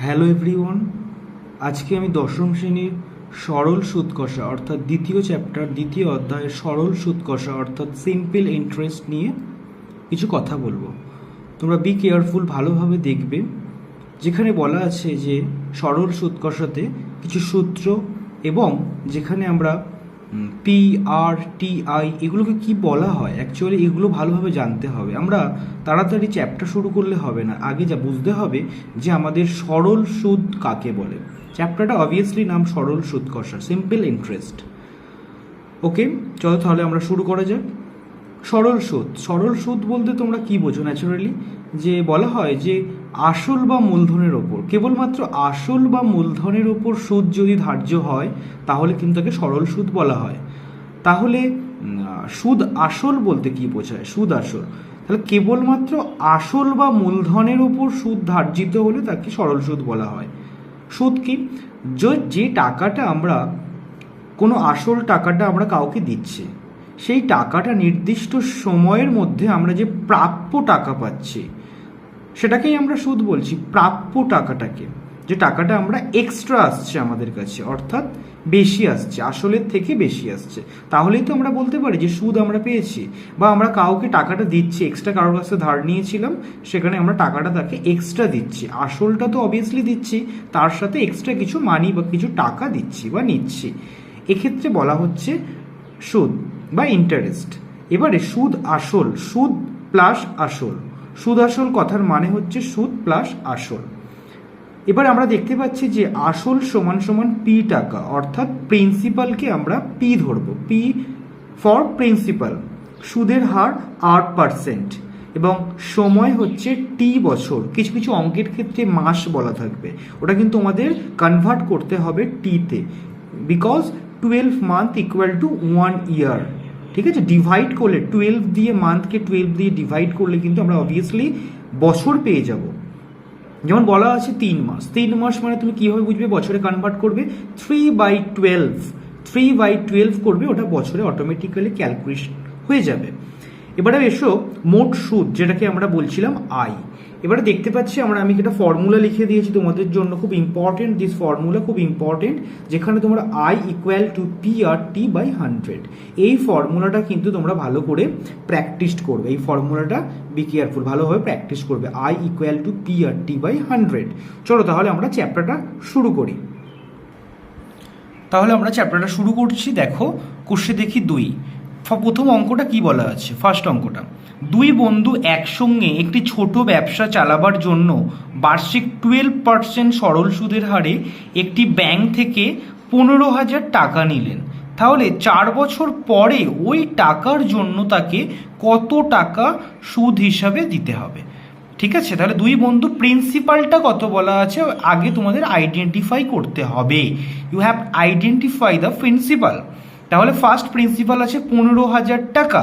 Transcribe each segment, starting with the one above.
Hello everyone, আজকে আমি দশম শ্রেণীর সরল সুদ কষা অর্থাৎ দ্বিতীয় চ্যাপ্টার দ্বিতীয় অধ্যায়ের সরল সুদ কষা অর্থাৎ সিম্পল ইন্টারেস্ট নিয়ে কিছু কথা বলবো। তোমরা বি কেয়ারফুল, ভালোভাবে দেখবে। যেখানে বলা আছে যে সরল সুদ কষাতে কিছু সূত্র এবং যেখানে আমরা পি আর টি আই এগুলোকে কি বলা হয়, অ্যাকচুয়ালি এগুলো ভালোভাবে জানতে হবে। আমরা তাড়াতাড়ি চ্যাপ্টার শুরু করলে হবে না, আগে যা বুঝতে হবে যে আমাদের সরল সুদ কাকে বলে। চ্যাপ্টারটা অবভিয়াসলি নাম সরল সুদ কষা, সিম্পল ইন্টারেস্ট। ওকে, চলো তাহলে আমরা শুরু করা যাক। সরল সুদ, সরল সুদ বলতে তোমরা কি বোঝো? ন্যাচারালি যে বলা হয় যে আসল বা মূলধনের ওপর, কেবলমাত্র আসল বা মূলধনের ওপর সুদ যদি ধার্য হয় তাহলে কিন্তু তাকে সরল সুদ বলা হয়। তাহলে সুদ আসল বলতে কি বোঝায়? সুদ আসল, তাহলে কেবলমাত্র আসল বা মূলধনের ওপর সুদ ধার্যিত হলে তাকে সরল সুদ বলা হয়। সুদ কি? যে টাকাটা আমরা কোনো আসল টাকাটা আমরা কাউকে দিচ্ছি, সেই টাকাটা নির্দিষ্ট সময়ের মধ্যে আমরা যে প্রাপ্য টাকা পাচ্ছি সেটাকেই আমরা সুদ বলছি। প্রাপ্য টাকাটাকে, যে টাকাটা আমরা এক্সট্রা আসছে আমাদের কাছে, অর্থাৎ বেশি আসছে, আসলের থেকে বেশি আসছে, তাহলেই তো আমরা বলতে পারি যে সুদ আমরা পেয়েছি। বা আমরা কাউকে টাকাটা দিচ্ছি, এক্সট্রা কারোর কাছে ধার নিয়েছিলাম, সেখানে আমরা টাকাটা তাকে এক্সট্রা দিচ্ছি। আসলটা তো অবভিয়াসলি দিচ্ছি, তার সাথে এক্সট্রা কিছু মানি বা কিছু টাকা দিচ্ছি বা নিচ্ছি, এক্ষেত্রে বলা হচ্ছে সুদ বা ইন্টারেস্ট। এবারে সুদ আসল, সুদ প্লাস আসল, সুদ আসল কথার মানে হচ্ছে সুদ প্লাস আসল। এবার আমরা দেখতে পাচ্ছি যে আসল সমান সমান পি টাকা, অর্থাৎ প্রিন্সিপালকে আমরা পি ধরবো, পি ফর প্রিন্সিপাল। সুদের হার 8% এবং সময় হচ্ছে টি বছর। কিছু কিছু অঙ্কের ক্ষেত্রে মাস বলা থাকবে, ওটা কিন্তু আমাদের কনভার্ট করতে হবে টিতে, বিকজ 12 মান্থ ইকুয়াল টু 1 ইয়ার। ঠিক আছে, ডিভাইড করলে 12 দিয়ে, মান্থকে 12 দিয়ে ডিভাইড করলে কিন্তু আমরা অবভিয়াসলি বছর পেয়ে যাব। যেমন বলা আছে 3 মাস, 3 মাস মানে তুমি কীভাবে বুঝবে? বছরে কনভার্ট করবে 3/12, 3/12 করবে, ওটা বছরে অটোমেটিক্যালি ক্যালকুলেশন হয়ে যাবে। এবারে এসো মোট সুদ, যেটাকে আমরা বলছিলাম আয়। এবারে দেখতে পাচ্ছি আমি একটা ফর্মুলা লিখে দিয়েছি তোমাদের জন্য, খুব ইম্পর্টেন্ট, দিস ফর্মুলা খুব ইম্পর্টেন্ট, যেখানে তোমরা I equal to P R T by 100, এই ফর্মুলাটা কিন্তু তোমরা ভালো করে প্র্যাকটিস করবে। এই ফর্মুলাটা বি কেয়ারফুল, ভালোভাবে প্র্যাকটিস করবে। I equal to P R T by 100। চলো তাহলে আমরা চ্যাপ্টারটা শুরু করি। তাহলে আমরা চ্যাপ্টারটা শুরু করছি। দেখো কোশ্চেন দেখি 2, প্রথম অঙ্কটা কি বলা আছে? ফার্স্ট অঙ্কটা, দুই বন্ধু একসঙ্গে একটি ছোট ব্যবসা চালাবার জন্য বার্ষিক 12% সরল সুদের হারে একটি ব্যাংক থেকে 15,000 টাকা নিলেন। তাহলে 4 বছর পরে ওই টাকার জন্য তাকে কত টাকা সুদ হিসাবে দিতে হবে? ঠিক আছে, তাহলে দুই বন্ধু, প্রিন্সিপালটা কত বলা আছে আগে তোমাদের আইডেন্টিফাই করতে হবে। You have identify the principal. তাহলে ফার্স্ট প্রিন্সিপাল আছে 15,000 টাকা,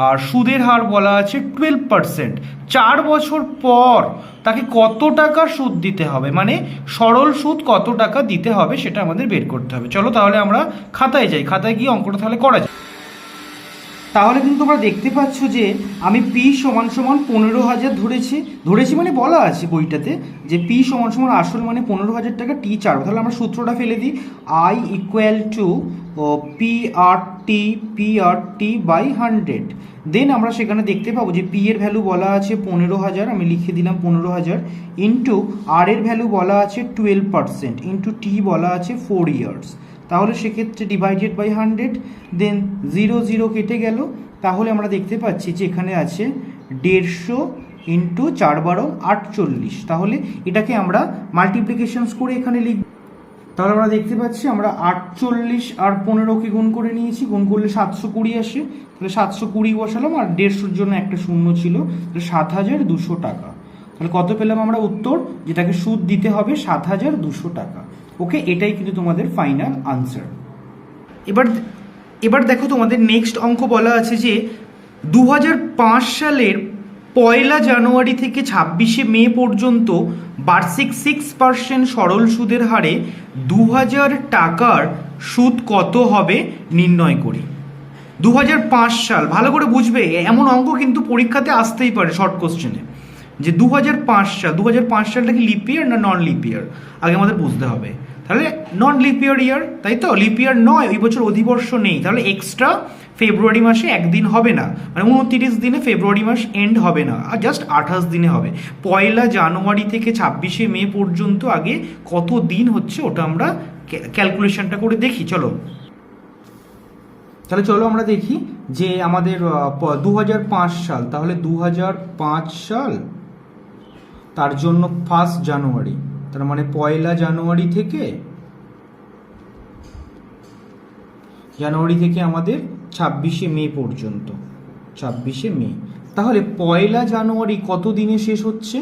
আর সুদের হার বলা আছে 12%। 4 বছর পর তাকে কত টাকা সুদ দিতে হবে, মানে সরল সুদ কত টাকা দিতে হবে সেটা আমাদের বের করতে হবে। চলো তাহলে আমরা খাতায় যাই, খাতায় গিয়ে অঙ্কটা তাহলে করা যায়। তাহলে কিন্তু তোমরা দেখতে পাচ্ছ যে আমি পি সমান সমান 15,000 ধরেছি মানে বলা আছে বইটাতে যে পি সমান সমান আসল মানে 15,000 টাকা, টি 4। তাহলে আমরা সূত্রটা ফেলে দিই, I equal to P R T by 100। Then আমরা সেখানে দেখতে পাবো যে পি এর ভ্যালু বলা আছে 15,000, আমি লিখে দিলাম 15,000, ইন্টু আর এর ভ্যালু বলা আছে 12%, ইন্টু টি বলা আছে 4 ইয়ার্স। তাহলে সেক্ষেত্রে ডিভাইডেড বাই 100, দেন 0 0 কেটে গেল। তাহলে আমরা দেখতে পাচ্ছি যে এখানে আছে 150 ইন্টু 4 12 48। তাহলে এটাকে আমরা মাল্টিপ্লিকেশনস করে এখানে লিখব। তাহলে আমরা দেখতে পাচ্ছি আমরা 48 আর 15কে গুণ করে নিয়েছি, গুণ করলে 720 আসে। তাহলে 720 বসালাম, আর 150-র জন্য একটা শূন্য ছিল, তাহলে 7,200 টাকা। তাহলে কত পেলাম আমরা উত্তর, যেটাকে সুদ দিতে হবে 7,200 টাকা। ওকে, এটাই কিন্তু তোমাদের ফাইনাল আনসার। এবার দেখো তোমাদের নেক্সট অঙ্ক বলা আছে যে 2005 সালের 1 জানুয়ারি থেকে 26 মে পর্যন্ত বার্ষিক 6% সরল সুদের হারে 2,000 টাকার সুদ কত হবে নির্ণয় করি। 2005 সাল, ভালো করে বুঝবে, এমন অঙ্ক কিন্তু পরীক্ষাতে আসতেই পারে শর্ট কোশ্চেনে। যে 2005 সালটা কি লিপ ইয়ার না নন লিপ ইয়ার, আগে আমাদের বুঝতে হবে। তাহলে নন লিপ ইয়ার, তাই তো, লিপ ইয়ার নয়, ওই বছর অধিবর্ষ নেই, তাহলে এক্সট্রা ফেব্রুয়ারি মাসে একদিন হবে না, মানে 29 দিনে ফেব্রুয়ারি মাস এন্ড হবে না, আর জাস্ট 28 দিনে হবে। 1 জানুয়ারি থেকে 26শে মে পর্যন্ত আগে কত দিন হচ্ছে ওটা আমরা ক্যালকুলেশনটা করে দেখি। চলো আমরা দেখি যে আমাদের 2005 সাল, তাহলে 2005 সাল তার জন্য 1 জানুয়ারি, তার মানে 1 জানুয়ারি থেকে আমাদের 26শে মে পর্যন্ত, 26শে মে। তাহলে 1 জানুয়ারি কত দিনে শেষ হচ্ছে?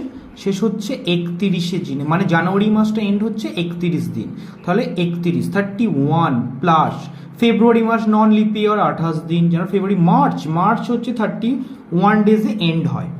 31শে দিনে, মানে জানুয়ারি মাসটা এন্ড হচ্ছে 31 দিন, তাহলে 31 প্লাস ফেব্রুয়ারি মাস নন লিপ ইয়ার 28 দিন, ফেব্রুয়ারি মার্চ হচ্ছে 31 ডেজে এন্ড হয়।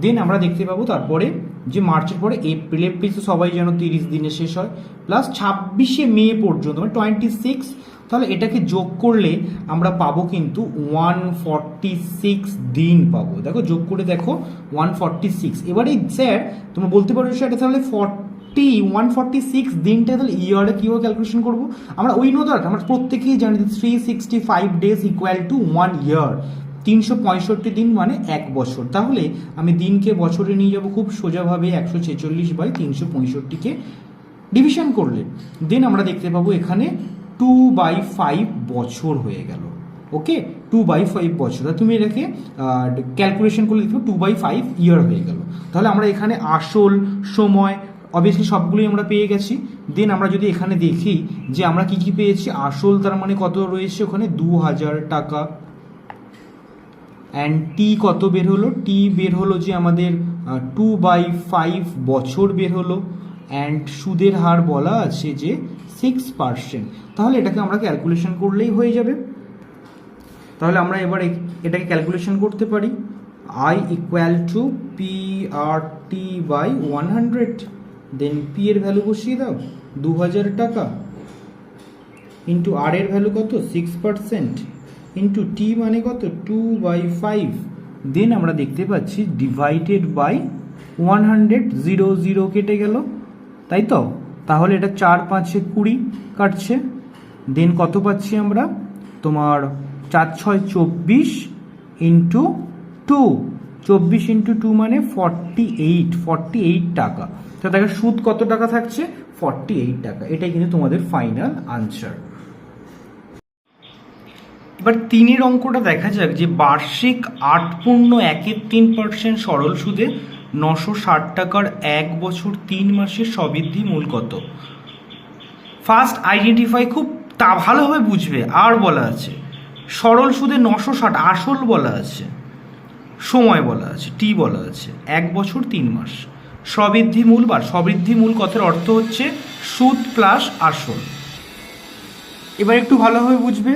দেন আমরা দেখতে পাবো তারপরে যে মার্চের পরে এপ্রিল তো সবাই যেন 30 দিনে শেষ হয়, প্লাস 26শে মে পর্যন্ত, মানে 26, তাহলে এটাকে যোগ করলে আমরা পাবো কিন্তু 146 দিন পাবো। দেখো যোগ করে দেখো 146। এবারে স্যার তোমরা বলতে পারো স্যার তাহলে 146 দিনটা তাহলে ইয়ারে কীভাবে ক্যালকুলেশন করবো? আমরা ওই আমরা প্রত্যেকেই জানি 365 ডেজ ইকুয়াল টু 1 ইয়ার, 365 দিন মানে 1 বছর। তাহলে আমি দিনকে বছরে নিয়ে যাব খুব সোজাভাবে, 146/365কে ডিভিশন করলে দেন আমরা দেখতে পাবো এখানে 2/5 বছর হয়ে গেল। ওকে, 2/5 বছর, তুমি এটাকে ক্যালকুলেশন করলে দেখো 2/5 ইয়ার হয়ে গেল। তাহলে আমরা এখানে আসল, সময়, অবভিয়াসলি সবগুলোই আমরা পেয়ে গেছি। দেন আমরা যদি এখানে দেখি যে আমরা কি কি পেয়েছি, আসল তার মানে কত রয়েছে ওখানে 2000 টাকা, অ্যান্ড টি কত বের হলো? টি বের হলো যে আমাদের 2/5 বছর বের হলো, অ্যান্ড সুদের হার বলা আছে যে 6%। তাহলে এটাকে আমরা ক্যালকুলেশন করলেই হয়ে যাবে। তাহলে আমরা এবার এটাকে ক্যালকুলেশন করতে পারি, I equal to PRT/100, then P এর ভ্যালু বসিয়ে দাও 2000 টাকা, ইন্টু আর এর ভ্যালু কত 6%, ইন্টু টি মানে কত 2/5, দেন আমরা দেখতে পাচ্ছি ডিভাইডেড বাই 100, 0 কেটে গেল, তাই তো। তাহলে এটা 4 5 20 কাটছে, দেন কত পাচ্ছি আমরা, তোমার 4 6 24 ইন্টু 2, 24 ইন্টু 2 মানে 48 টাকা। তো দেখো সুদ কত টাকা থাকছে? 48 টাকা। এটাই কিন্তু তোমাদের ফাইনাল আনসার। এবার 3 অঙ্কটা দেখা যাক যে বার্ষিক 8.13% সরল সুদে 960 টাকার 1 বছর 3 মাসের সবৃদ্ধি মূল কত? ফার্স্ট আইডেন্টিফাই, খুব ভালোভাবে বুঝবে। আর বলা আছে সরল সুদে 960, আসল বলা আছে, সময় বলা আছে, টি বলা আছে, 1 বছর 3 মাস, সবৃদ্ধি মূল সবৃদ্ধি মূল কথার অর্থ হচ্ছে সুদ প্লাস আসল। এবার একটু ভালোভাবে বুঝবে,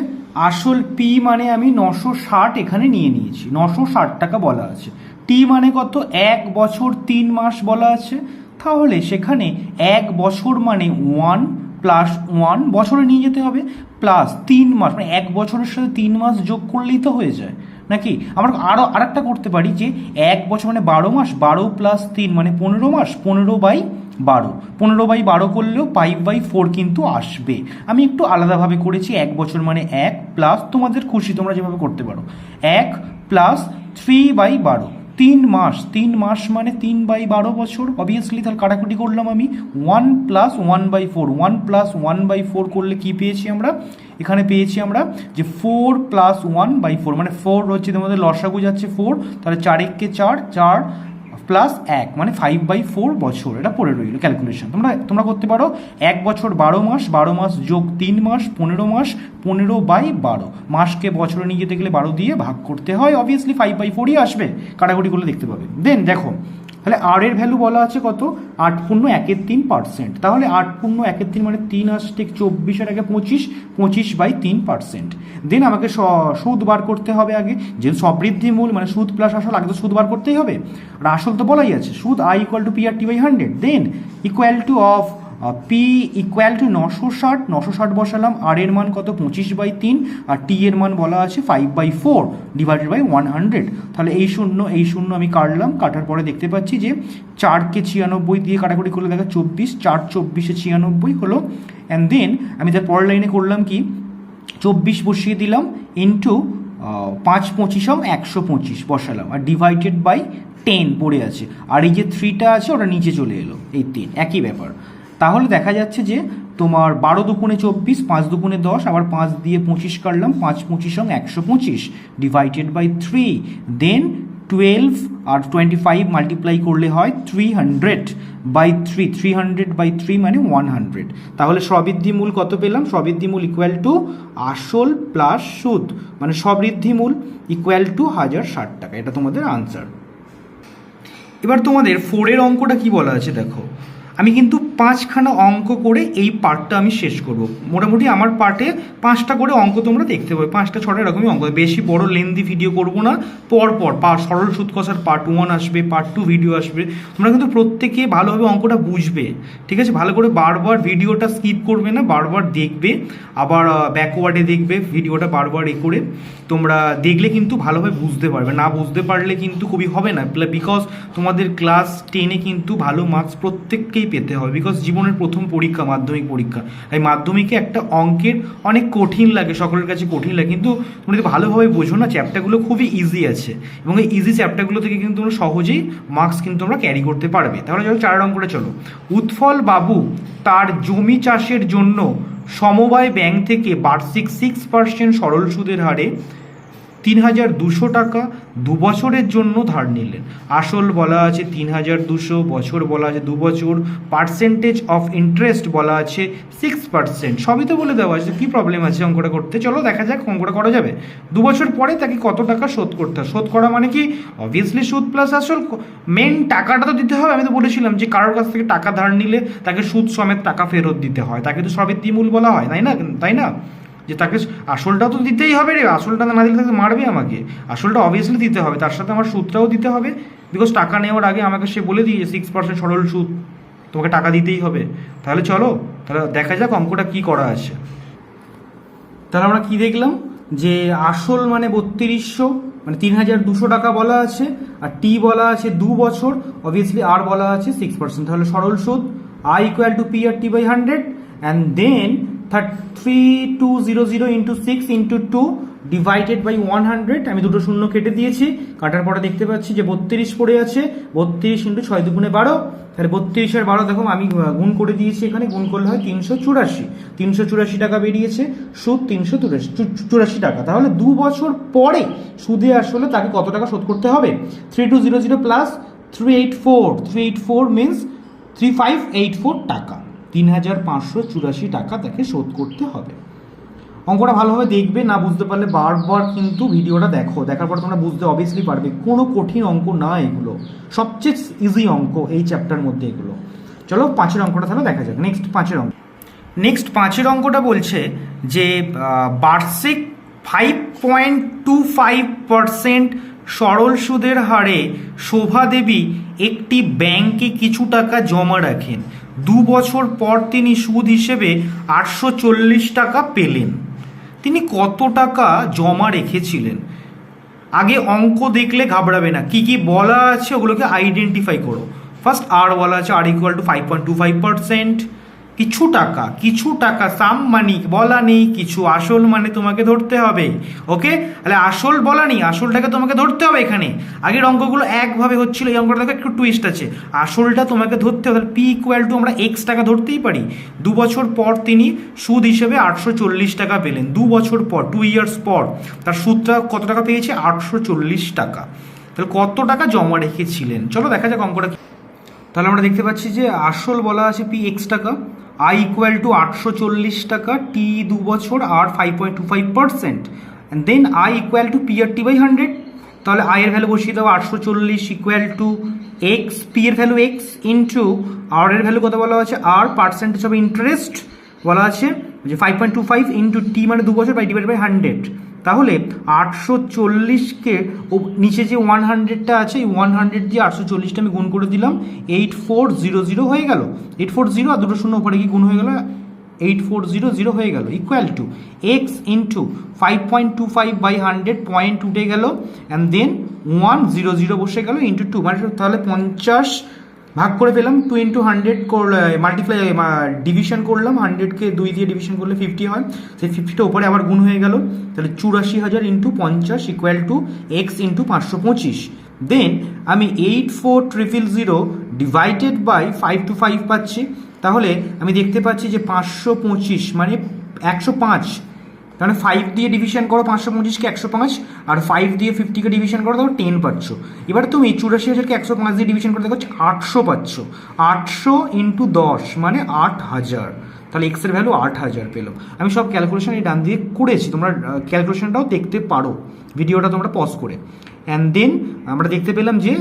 আসল পি মানে আমি 960 এখানে নিয়ে নিয়েছি, 960 টাকা বলা আছে, টি মানে কত 1 বছর 3 মাস বলা আছে, তাহলে সেখানে 1 বছর মানে 1 প্লাস 1 বছরে নিয়ে যেতে হবে, প্লাস 3 মাস মানে 1 বছরের সাথে 3 মাস যোগ করলেই তো হয়ে যায় নাকি। আমরা আরও আরেকটা করতে পারি যে 1 বছর মানে 12 মাস, 12 প্লাস 3 মানে 15 মাস, 15/12 করলেও 5/4 কিন্তু আসবে। আমি একটু আলাদাভাবে করেছি, 1 বছর মানে 1 প্লাস, তোমাদের খুশি তোমরা যেভাবে করতে পারো, 1 প্লাস 3/12, 3 মাস মানে 3/12 বছর, অবভিয়াসলি। তাহলে কাটাকুটি করলাম আমি, 1 প্লাস 1/4, 1 প্লাস 1/4 করলে কি পেয়েছি আমরা? এখানে পেয়েছি আমরা যে 4 প্লাস 1/4 মানে 4 হচ্ছে তোমাদের লসাগু যাচ্ছে 4, তাহলে 4 একে 4 প্লাস 1 মানে 5/4 বছর। এটা পড়ে রইল ক্যালকুলেশন, তোমরা করতে পারো। 1 বছর 12 মাস যোগ 3 মাস 15 মাস, 15/12, মাসকে বছরে নিয়ে যেতে গেলে 12 দিয়ে ভাগ করতে হয়, অবভিয়াসলি 5/4ই আসবে, কাটাকুটি করলে দেখতে পাবে। দেন দেখো তাহলে আর এর ভ্যালু বলা আছে কত? 8.13%। তাহলে 8.13 মানে 3 আসছে 24 এর আগে 25/3%। দেন আমাকে সুদ বার করতে হবে আগে, যেহেতু সবৃদ্ধি মূল মানে সুদ প্লাস আসল, আগে তো সুদ বার করতেই হবে, আর আসল তো বলাই আছে, সুদ I equal to PRT/100, than equal to of P equal to 960 বসালাম, আর এর মান কত 25/3, আর টি এর মান বলা আছে 5/4 ডিভাইডেড বাই 100। তাহলে এই শূন্য আমি কাটলাম, কাটার পরে দেখতে পাচ্ছি যে 4কে 96 দিয়ে কাটাকুটি করলে দেখা 24, 4 24-এ 96 হলো। অ্যান্ড দেন আমি তার পরের লাইনে করলাম কি 24 বসিয়ে দিলাম ইন্টু 5 25 125 বসালাম, আর ডিভাইডেড বাই 10 পড়ে আছে, আর এই যে 3টা আছে ওটা নিচে চলে এলো, এই 3 একই ব্যাপার। তাহলে দেখা যাচ্ছে যে তোমার 12 দুগুণে 24, 5 দুগুণে 10, আবার 5 দিয়ে 25 কাটলাম, 5 25 125 ডিভাইডেড বাই 3, দেন 12 আর 25 মাল্টিপ্লাই করলে হয় 300/3, 300/3 মানে 100। তাহলে স্ববৃদ্ধিমূল কত পেলাম? স্ববৃদ্ধিমূল ইকুয়াল টু আসল প্লাস সুদ, মানে স্ববৃদ্ধিমূল ইকুয়াল টু 1060 টাকা। এটা তোমাদের আনসার। এবার তোমাদের 4-এর অঙ্কটা কি বলা আছে দেখো। আমি কিন্তু 5খানা অঙ্ক করে এই পার্টটা আমি শেষ করব। মোটামুটি আমার পার্টে 5টা করে অঙ্ক তোমরা দেখতে পাবে, 5টা 6টা এরকমই অঙ্ক, বেশি বড় লেন্দি ভিডিও করব না। পরপর সরল সুদ কষার পার্ট 1 আসবে, পার্ট 2 ভিডিও আসবে। তোমরা কিন্তু প্রত্যেকে ভালোভাবে অঙ্কটা বুঝবে, ঠিক আছে? ভালো করে বারবার ভিডিওটা স্কিপ করবে না, বারবার দেখবে, আবার ব্যাকওয়ার্ডে দেখবে ভিডিওটা বারবার করে তোমরা দেখলে কিন্তু ভালোভাবে বুঝতে পারবে। না বুঝতে পারলে কিন্তু খুবই হবে না, বিকজ তোমাদের ক্লাস 10-এ কিন্তু ভালো মার্কস প্রত্যেককেই পেতে হবে, বিকজ জীবনের প্রথম পরীক্ষা মাধ্যমিক পরীক্ষা। তাই মাধ্যমিকে একটা অঙ্কের অনেক কঠিন লাগে, সকলের কাছে কঠিন লাগে, কিন্তু তোমরা যদি ভালোভাবে বোঝো না চ্যাপ্টারগুলো খুবই ইজি আছে, এবং এই ইজি চ্যাপ্টারগুলো থেকে কিন্তু তোমরা সহজেই মার্কস কিন্তু তোমরা ক্যারি করতে পারবে। তাহলে চলো 4 অঙ্কটা চলো। উৎফল বাবু তার জমি চাষের জন্য সমবায় ব্যাংক থেকে বার্ষিক 6% সরল সুদের হারে 3200 টাকা 2 বছরের জন্য ধার নিলেন। আসল বলা আছে 3200, বছর বলা আছে 2 বছর, পার্সেন্টেজ অফ ইন্টারেস্ট বলা আছে 6%। সবই তো বলে দেওয়া আছে, কী প্রবলেম আছে অঙ্কটা করতে? চলো দেখা যাক অঙ্কটা করা যাবে। 2 বছর পরে তাকে কত টাকা শোধ করতে হবে? শোধ করা মানে কি অবভিয়াসলি সুদ প্লাস আসল, মেন টাকাটা তো দিতে হবে। আমি তো বলেছিলাম যে কারোর কাছ থেকে টাকা ধার নিলে তাকে সুদ সমেত টাকা ফেরত দিতে হয়, তাকে তো স্ববৃদ্ধিমূল বলা হয়, তাই না? যে তাকে আসলটাও তো দিতেই হবে রে, আসলটা না দিলে তাকে মারবে আমাকে, আসলটা অবভিয়াসলি দিতে হবে, তার সাথে আমার সুদটাও দিতে হবে, বিকজ টাকা নেওয়ার আগে আমাকে সে বলে দিয়ে 6% সরল সুদ, তোমাকে টাকা দিতেই হবে। তাহলে চলো তাহলে দেখা যাক অঙ্কটা কি করা আছে। তাহলে আমরা কি দেখলাম যে আসল মানে 3200, মানে 3200 টাকা বলা আছে, আর টি বলা আছে 2 বছর, অবভিয়াসলি আর বলা আছে 6%। তাহলে সরল সুদ I equal to P R T by 100, and then 3200 into 6 into 2 divided by 100। আমি দুটো শূন্য কেটে দিয়েছি, কাটার পরে দেখতে পাচ্ছি যে 32 পড়ে আছে, 32 ইন্টু 6 দুগুণে 12, তাহলে 32 আর 12 দেখো আমি গুণ করে দিয়েছি, এখানে গুণ করলে হয় 384 টাকা বেরিয়েছে, সুদ 384 টাকা। তাহলে 2 বছর পরে সুদে আসলে তাকে কত টাকা শোধ করতে হবে? 3200 প্লাস 384 মিনস 3584 টাকা, 3584 টাকা তাকে শোধ করতে হবে। অঙ্কটা ভালোভাবে দেখবে, না বুঝতে পারলে বারবার কিন্তু ভিডিওটা দেখো, দেখার পর তোমরা বুঝতে অবভিয়াসলি পারবে। কোনো কঠিন অঙ্ক না এগুলো, সবচেয়ে ইজি অঙ্ক এই চ্যাপ্টার মধ্যে এগুলো। চলো 5-এর অঙ্কটা তাহলে দেখা যাক। নেক্সট 5-এর অঙ্কটা বলছে যে বার্ষিক 5.25% সরল সুদের হারে শোভা দেবী একটি ব্যাংকে কিছু টাকা জমা রাখেন। 2 বছর পর তিনি সুদ হিসেবে 840 টাকা পেলেন। তিনি কত টাকা জমা রেখেছিলেন? আগে অঙ্ক দেখলে ঘাবড়াবে না, কি কি বলা আছে ওগুলোকে আইডেন্টিফাই করো। ফার্স্ট আর বলা আছে আর ইকুয়াল টু 5.25%, কিছু টাকা সাম মানি বলা নেই, কিছু আসল মানে তোমাকে ধরতে হবে। ওকে, তাহলে আসল বলা নেই, আসলটাকে তোমাকে ধরতে হবে। এখানে আগের অঙ্কগুলো একভাবে হচ্ছিল, এই অঙ্কটা দেখো একটু টুইস্ট আছে, আসলটা তোমাকে ধরতে হবে। পি ইকুয়াল টু আমরা এক্স টাকা ধরতেই পারি। 2 বছর পর তিনি সুদ হিসেবে 840 টাকা পেলেন। 2 বছর পর, 2 ইয়ার্স পর তার সুদটা কত টাকা পেয়েছে? 840 টাকা। তাহলে কত টাকা জমা রেখেছিলেন? চলো দেখা যাক অঙ্কটা। তাহলে আমরা দেখতে পাচ্ছি যে আসল বলা আছে পি এক্স টাকা, আই ইকুয়াল টু 840 টাকা, টি 2 বছর, R 5.25%, and then I equal to P R T by 100। তাহলে আই এর ভ্যালু বসিয়ে দেবো 840 ইকুয়াল টু এক্স, পি এর ভ্যালু এক্স ইন্টু আর এর ভ্যালু কত বলা আছে? আর পার্সেন্টেজ অফ ইন্টারেস্ট বলা আছে যে 5.25 ইন্টু টি মানে 2 বছর বাই ডিভাইড বাই 100, তাহলে 840কে নিচে যে 100টা আছে এই 100 দিয়ে 840টা আমি গুণ করে দিলাম, 8400 হয়ে গেল। 840 আর দুটো শূন্য উপরে কি গুণ হয়ে গেল, 8400 হয়ে গেল, equal to X into 5.25 by 100, point উঠে গেল, অ্যান্ড দেন 100 বসে গেল ইন্টু 2, মানে তাহলে 50 ভাগ করে পেলাম। 2 ইন্টু 100 মাল্টিপ্লাই ডিভিশন করলাম, 100কে 2 দিয়ে ডিভিশন করলে 50 হয়, সেই 50টা উপরে আবার গুণ হয়ে গেল, তাহলে 84,000 into 50 equal to X into 525। দেন আমি 84,000 ডিভাইডেড বাই 525 পাচ্ছি, তাহলে আমি দেখতে পাচ্ছি যে 525 মানে 105, তাহলে 5 দিয়ে ডিভিশন করো 525কে 105, আর 5 দিয়ে 50কে ডিভিশন করো তাহলে 10 পাচ্ছ। এবার তুমি 84,000কে 105 দিয়ে ডিভিশন করে দেখো 800 পাচ্ছ, 800 ইন্টু 10 মানে 8000, তাহলে এক্স এর ভ্যালু 8000 পেলো। আমি সব ক্যালকুলেশন এই ডান দিয়ে করেছি, তোমরা ক্যালকুলেশনটাও দেখতে পারো, ভিডিওটা তোমরা পজ করে। অ্যান্ড দেন আমরা দেখতে পেলাম যে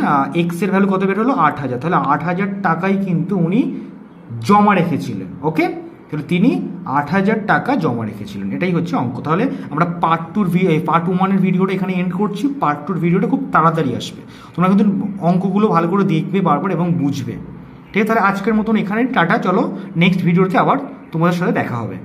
এক্স এর ভ্যালু কত বের হলো, 8000, তাহলে 8000 টাকাই কিন্তু উনি জমা রেখেছিলেন। ওকে, তাহলে তিনি 8000 টাকা জমা রেখেছিলেন, এটাই হচ্ছে অঙ্ক। তাহলে আমরা পার্ট 1-এর ভিডিওটা এখানে এন্ড করছি, পার্ট 2-র ভিডিওটা খুব তাড়াতাড়ি আসবে। তোমরা কিন্তু অঙ্কগুলো ভালো করে দেখবে বারবার এবং বুঝবে। ঠিক আছে, তাহলে আজকের মতন এখানে টাটা, চলো নেক্সট ভিডিওতে আবার তোমাদের সাথে দেখা হবে।